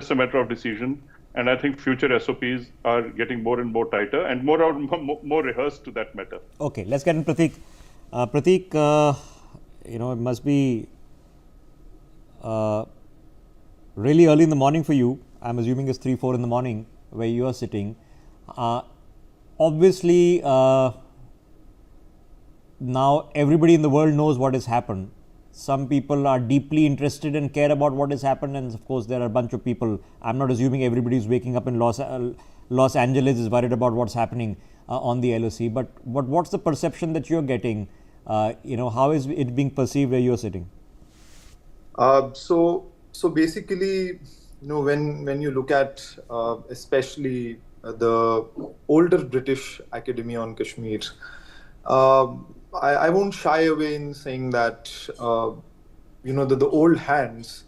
a matter of decision. And I think future SOPs are getting more and more tighter and more rehearsed to that matter. Okay, let's get in Pratik. Pratik, it must be really early in the morning for you. I'm assuming it's 3, 4 in the morning where you are sitting. Obviously, now everybody in the world knows what has happened. Some people are deeply interested and care about what has happened, and of course there are a bunch of people. I'm not assuming everybody who's waking up in Los Angeles is worried about what's happening on the LOC, but what's the perception that you're getting? How is it being perceived where you're sitting? So basically, when you look at especially the older British academia on Kashmir, I won't shy away in saying that the old hands,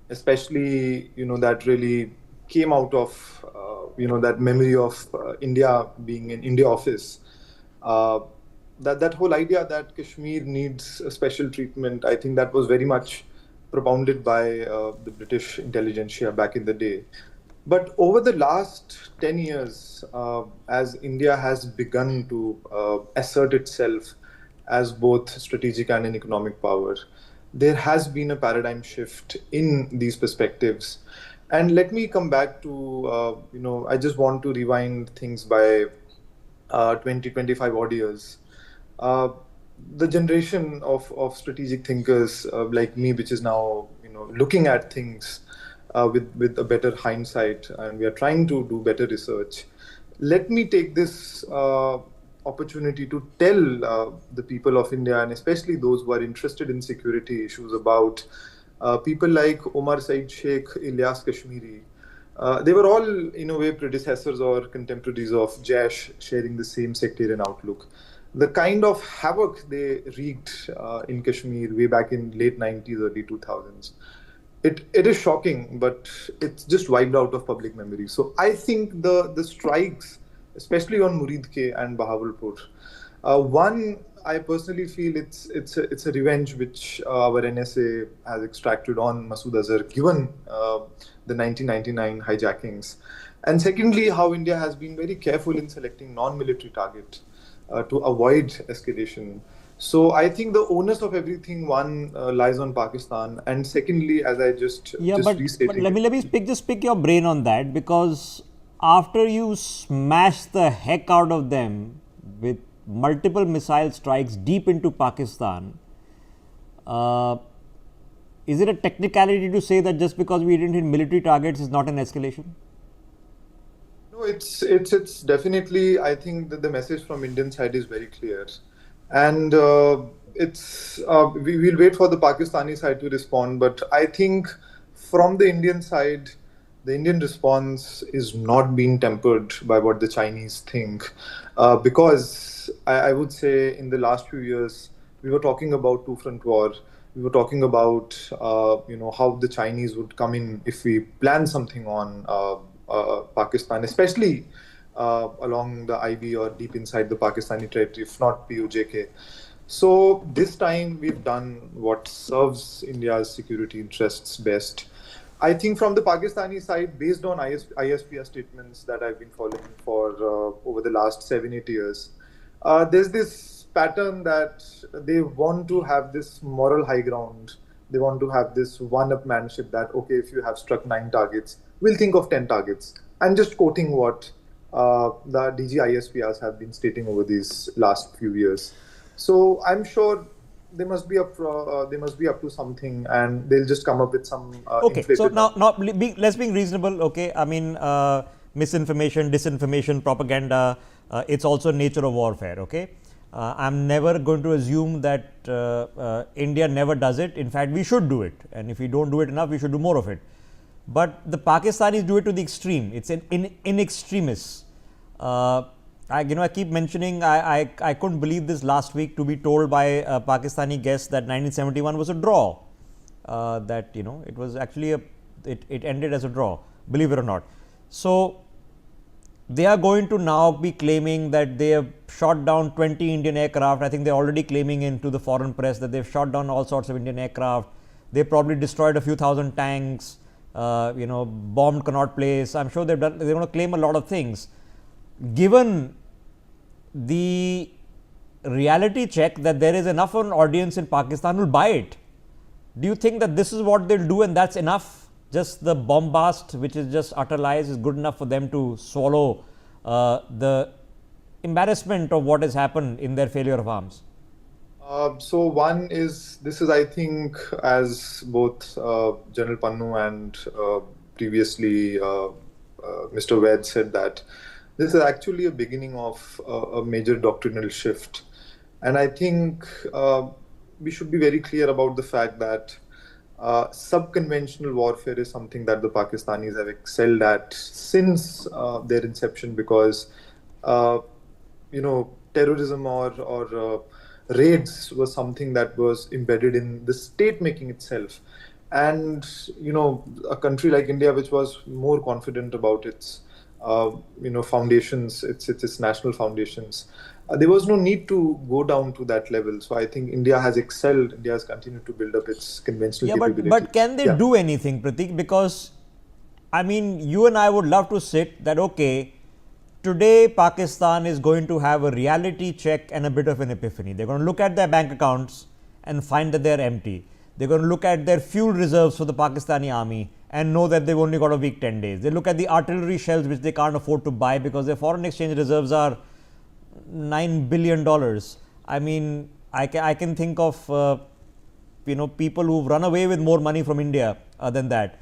especially that really came out of that memory of India being in India office. That whole idea that Kashmir needs a special treatment, I think that was very much propounded by the British intelligentsia back in the day. But over the last 10 years, as India has begun to assert itself as both strategic and an economic power, there has been a paradigm shift in these perspectives. And let me come back to, I just want to rewind things by 20-25 odd years. The generation of strategic thinkers like me, which is now, looking at things with a better hindsight, and we are trying to do better research. Let me take this opportunity to tell the people of India, and especially those who are interested in security issues, about people like Omar Said Sheikh, Ilyas Kashmiri. They were all, in a way, predecessors or contemporaries of Jaish, sharing the same sectarian outlook. The kind of havoc they wreaked in Kashmir way back in late 90s, early 2000s. It is shocking, but it's just wiped out of public memory. So I think the strikes, especially on Muridke and Bahawalpur, one, I personally feel it's a revenge which our NSA has extracted on Masood Azhar, given the 1999 hijackings. And secondly, how India has been very careful in selecting non-military targets to avoid escalation. So I think the onus of everything, one, lies on Pakistan, and secondly, as I just but let me just pick your brain on that, because after you smash the heck out of them with multiple missile strikes deep into Pakistan, is it a technicality to say that just because we didn't hit military targets is not an escalation? No, it's definitely. I think that the message from Indian side is very clear. And we will wait for the Pakistani side to respond. But I think from the Indian side, the Indian response is not being tempered by what the Chinese think. Because I would say in the last few years, we were talking about two-front war. We were talking about, how the Chinese would come in if we plan something on Pakistan, especially along the IB or deep inside the Pakistani territory, if not PUJK. So this time we've done what serves India's security interests best. I think from the Pakistani side, based on ISPR statements that I've been following for over the last 7-8 years, there's this pattern that they want to have this moral high ground. They want to have this one-upmanship that, okay, if you have struck 9 targets, we'll think of 10 targets. I'm just quoting what the DG ISPRs have been stating over these last few years. So I'm sure they must be up to something, and they'll just come up with some. Okay, so now let's be reasonable. Okay, I mean, misinformation, disinformation, propaganda. It's also nature of warfare. Okay, I'm never going to assume that India never does it. In fact, we should do it, and if we don't do it enough, we should do more of it. But the Pakistanis do it to the extreme. It's in extremis. I keep mentioning, I couldn't believe this last week to be told by a Pakistani guest that 1971 was a draw. That it was actually it ended as a draw, believe it or not. So they are going to now be claiming that they have shot down 20 Indian aircraft. I think they're already claiming into the foreign press that they've shot down all sorts of Indian aircraft. They probably destroyed a few thousand tanks. bombed Connaught Place. I'm sure they're going to claim a lot of things. Given the reality check that there is enough of an audience in Pakistan will buy it, do you think that this is what they'll do and that's enough? Just the bombast, which is just utter lies, is good enough for them to swallow the embarrassment of what has happened in their failure of arms? So one is, this is, I think, as both General Pannu and previously Mr. Ved said, that this is actually a beginning of a major doctrinal shift. And I think we should be very clear about the fact that sub-conventional warfare is something that the Pakistanis have excelled at since their inception, because terrorism or raids was something that was embedded in the state making itself. And a country like India, which was more confident about its foundations, its national foundations, there was no need to go down to that level. So I think India has excelled. India has continued to build up its conventional capabilities. But can they do anything, Pratik? Because I mean, you and I would love to sit that, okay, today Pakistan is going to have a reality check and a bit of an epiphany. They're going to look at their bank accounts and find that they're empty. They're going to look at their fuel reserves for the Pakistani army and know that they've only got a week, 10 days. They look at the artillery shells which they can't afford to buy because their foreign exchange reserves are $9 billion. I mean, I can think of people who've run away with more money from India than that.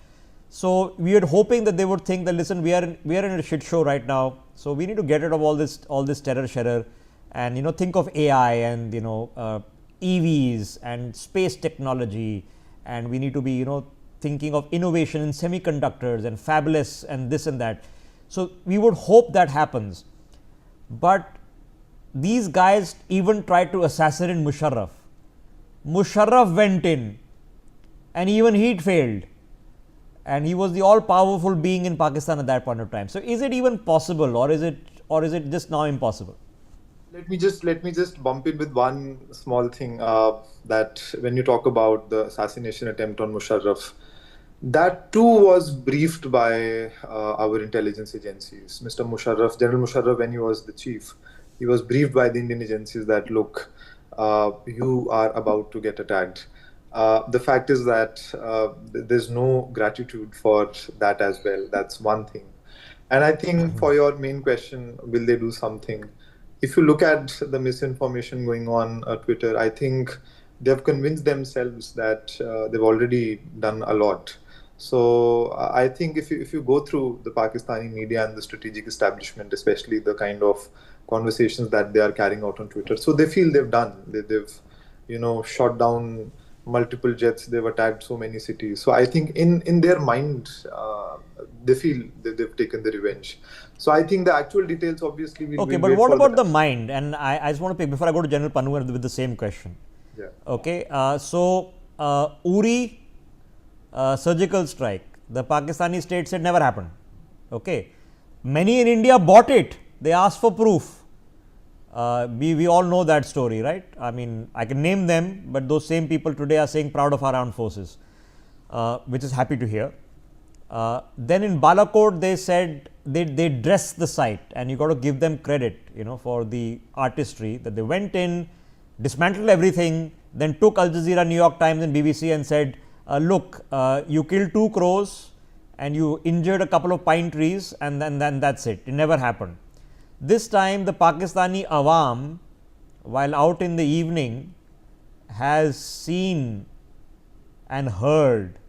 So we are hoping that they would think that, listen, we are in a shit show right now, so we need to get rid of all this terror shedder, and think of AI and EVs and space technology, and we need to be thinking of innovation in semiconductors and fabulous and this and that. So we would hope that happens, but these guys even tried to assassinate Musharraf. Musharraf went in, and even he'd failed. And he was the all-powerful being in Pakistan at that point of time. So, is it even possible, or is it just now impossible? Let me just bump in with one small thing, that when you talk about the assassination attempt on Musharraf, that too was briefed by our intelligence agencies. Mr. Musharraf, General Musharraf, when he was the chief, he was briefed by the Indian agencies that, look, you are about to get attacked. The fact is that there's no gratitude for that as well. That's one thing. And I think for your main question, will they do something? If you look at the misinformation going on Twitter, I think they've convinced themselves that they've already done a lot. So I think if you go through the Pakistani media and the strategic establishment, especially the kind of conversations that they are carrying out on Twitter, so they feel they've done. They've shot down multiple jets, they've attacked so many cities. So I think in their mind, they feel that they've taken the revenge. So I think the actual details obviously will Okay, but what about the mind? And I just want to pick, before I go to General Pannu with the same question. Yeah. Okay, Uri surgical strike, the Pakistani state said never happened. Okay, many in India bought it. They asked for proof. We all know that story, right? I mean, I can name them, but those same people today are saying proud of our armed forces, which is happy to hear. Then in Balakot, they said they dressed the site, and you got to give them credit, for the artistry that they went in, dismantled everything, then took Al Jazeera, New York Times, and BBC and said, look, you killed 2 crows and you injured a couple of pine trees, and then that's it. It never happened. This time the Pakistani Awam, while out in the evening, has seen and heard.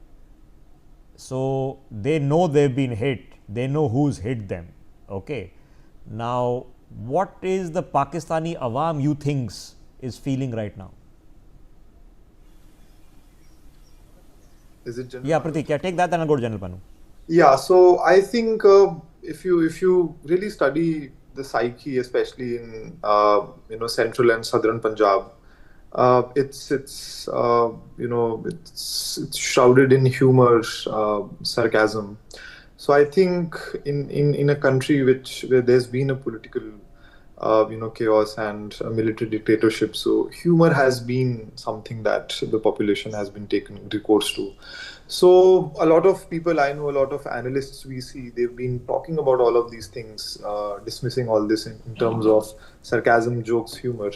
So they know they've been hit. They know who's hit them. Okay. Now, what is the Pakistani Awam you thinks is feeling right now? Is it General? Yeah, Pratik, take that and I'll go to General Pannu. Yeah, so I think if you really study the psyche, especially in central and southern Punjab, it's shrouded in humor, sarcasm. So I think in a country where there's been a political chaos and military dictatorship. So humor has been something that the population has been taken recourse to. So a lot of people I know, a lot of analysts we see, they've been talking about all of these things, dismissing all this in terms of sarcasm, jokes, humor.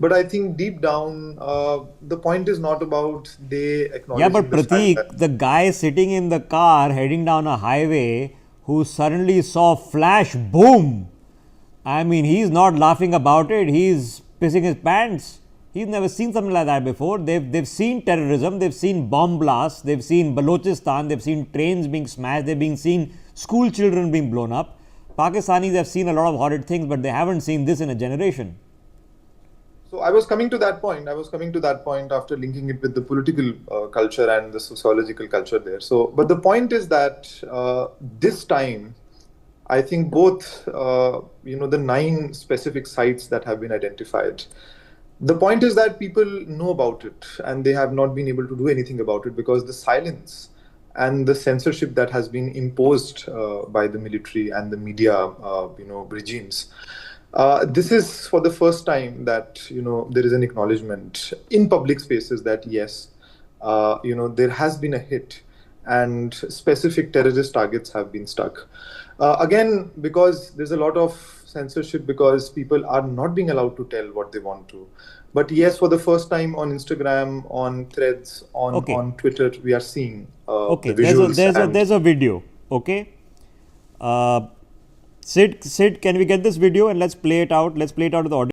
But I think deep down, the point is not about they Yeah, but acknowledging the fact that. Pratik, the guy sitting in the car heading down a highway who suddenly saw flash, boom. I mean, he's not laughing about it. He's pissing his pants. He's never seen something like that before. They've seen terrorism. They've seen bomb blasts. They've seen Balochistan. They've seen trains being smashed. They've seen school children being blown up. Pakistanis have seen a lot of horrid things, but they haven't seen this in a generation. So I was coming to that point. I was coming to that point after linking it with the political culture and the sociological culture there. So, but the point is that this time, I think both, the 9 specific sites that have been identified. The point is that people know about it and they have not been able to do anything about it because the silence and the censorship that has been imposed by the military and the media, regimes. This is for the first time that there is an acknowledgement in public spaces that yes, there has been a hit and specific terrorist targets have been struck. Again, because there's a lot of censorship because people are not being allowed to tell what they want to. But yes, for the first time on Instagram, on Threads, on Twitter, we are seeing Okay, the visuals. there's a video. Okay. Sid, can we get this video and let's play it out? Let's play it out with the audio.